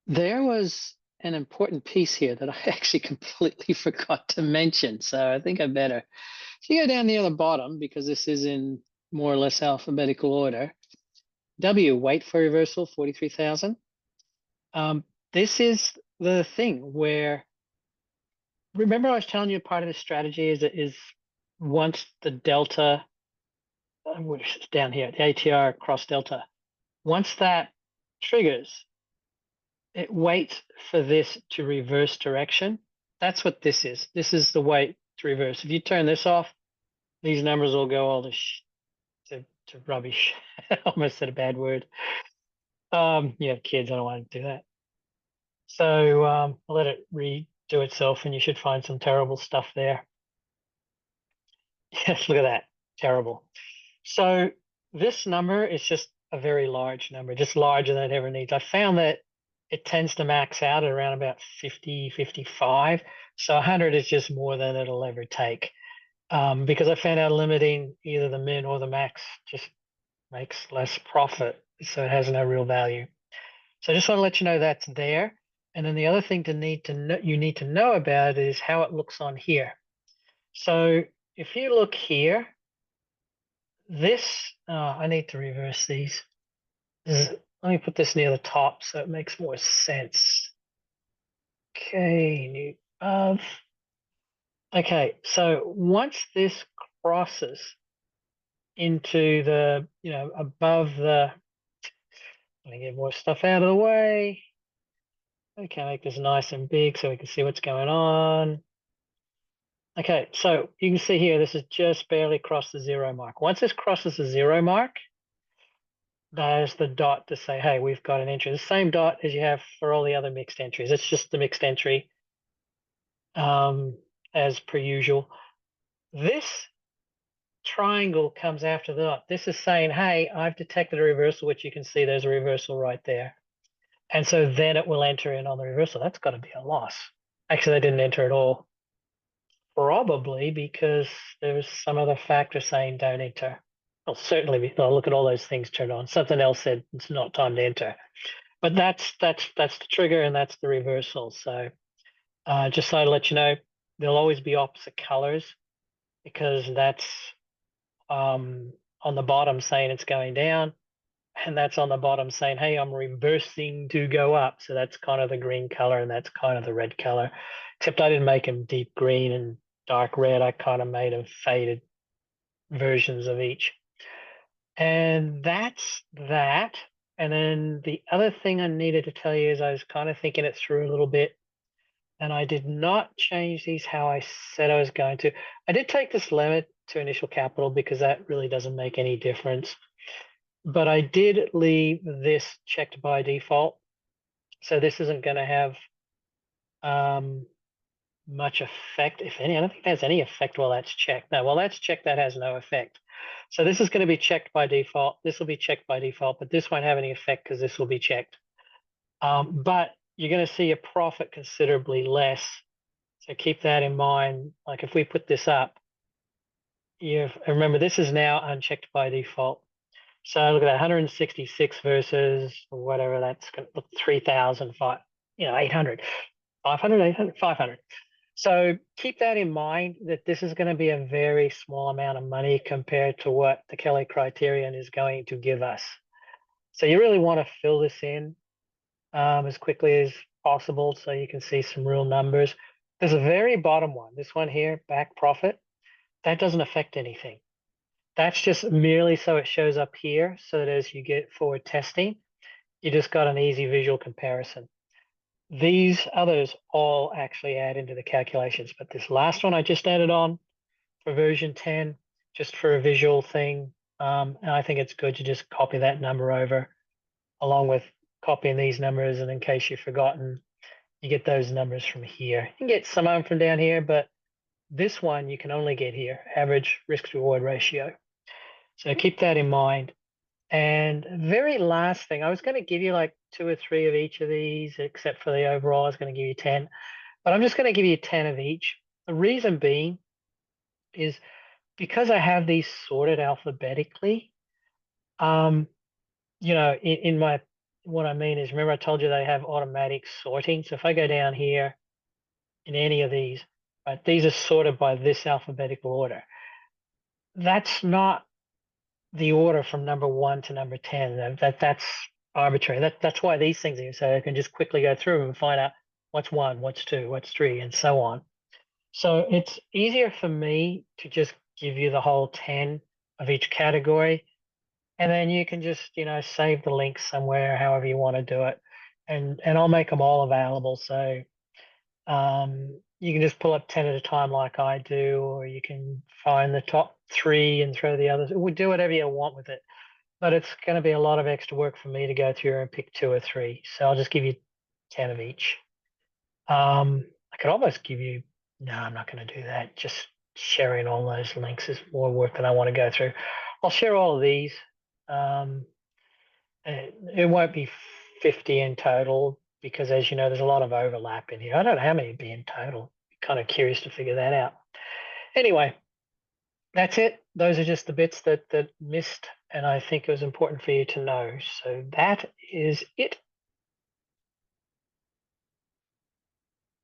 There was an important piece here that I actually completely forgot to mention. So I think I better. If you go down near the bottom, because this is in more or less alphabetical order, W, wait for reversal, 43,000. Um, this is the thing where, remember I was telling you part of the strategy is once the delta, which is down here, the ATR cross delta, once that triggers, it waits for this to reverse direction. That's what this is. This is the wait to reverse. If you turn this off, these numbers will go all to rubbish. Almost said a bad word. You have kids, I don't want to do that. So I'll let it redo itself and you should find some terrible stuff there. Yes, look at that. Terrible. So this number is just a very large number, just larger than it ever needs. I found that it tends to max out at around about 50, 55. So 100 is just more than it'll ever take. Because I found out limiting either the min or the max just makes less profit. So it has no real value. So I just want to let you know that's there. And then the other thing you need to know about is how it looks on here. So if you look here, I need to reverse these. Let me put this near the top so it makes more sense. Okay, new of. Okay, so once this crosses into the, above the, let me get more stuff out of the way. Okay, make this nice and big so we can see what's going on. Okay, so you can see here, this has just barely crossed the zero mark. Once this crosses the zero mark, there's the dot to say, hey, we've got an entry. The same dot as you have for all the other mixed entries. It's just the mixed entry as per usual. This triangle comes after the dot. This is saying, hey, I've detected a reversal, which you can see there's a reversal right there. And so then it will enter in on the reversal. That's got to be a loss. Actually, they didn't enter at all. Probably because there was some other factor saying don't enter. Well, certainly, look at all those things turned on. Something else said it's not time to enter. But that's the trigger and that's the reversal. So just so I let you know, there'll always be opposite colors because that's on the bottom saying it's going down, and that's on the bottom saying, hey, I'm reversing to go up. So that's kind of the green color and that's kind of the red color. Except I didn't make them deep green and dark red. I kind of made them faded versions of each. And that's that. And then the other thing I needed to tell you is I was kind of thinking it through a little bit, and I did not change these how I said I was going to. I did take this limit to initial capital because that really doesn't make any difference. But I did leave this checked by default. So this isn't going to have much effect, if any. I don't think it has any effect while that's checked. No, while that's checked, that has no effect. So this is going to be checked by default. This will be checked by default, but this won't have any effect because this will be checked. But you're going to see a profit considerably less. So keep that in mind. Like if we put this up, remember this is now unchecked by default. So look at that, 166 versus whatever that's going to look 3,000, 800, 500, 800, 500. So keep that in mind that this is going to be a very small amount of money compared to what the Kelly criterion is going to give us. So you really want to fill this in as quickly as possible so you can see some real numbers. There's a very bottom one, this one here, back profit. That doesn't affect anything. That's just merely so it shows up here so that as you get forward testing, you just got an easy visual comparison. These others all actually add into the calculations, but this last one I just added on for version 10, just for a visual thing. And I think it's good to just copy that number over along with copying these numbers. And in case you've forgotten, you get those numbers from here. You can get some of them from down here, but this one you can only get here, average risk to reward ratio. So keep that in mind. And very last thing, I was going to give you like 2 or 3 of each of these, except for the overall, I was going to give you 10, but I'm just going to give you 10 of each. The reason being is because I have these sorted alphabetically, in my what I mean is, remember I told you they have automatic sorting. So if I go down here in any of these, right, these are sorted by this alphabetical order. That's not the order from number 1 to number 10. That's arbitrary. That's why these things are so I can just quickly go through and find out what's 1, what's 2, what's 3, and so on. So it's easier for me to just give you the whole 10 of each category, and then you can just, save the link somewhere, however you want to do it, and I'll make them all available. So you can just pull up 10 at a time like I do, or you can find the top 3 and throw the others. We do whatever you want with it, but it's going to be a lot of extra work for me to go through and pick 2 or 3. So I'll just give you 10 of each. I could almost give you, no, I'm not going to do that. Just sharing all those links is more work than I want to go through. I'll share all of these. Um, it won't be 50 in total because, as you know, there's a lot of overlap in here. I don't know how many would be in total. Kind of curious to figure that out. Anyway, that's it. Those are just the bits that missed, and I think it was important for you to know. So that is it.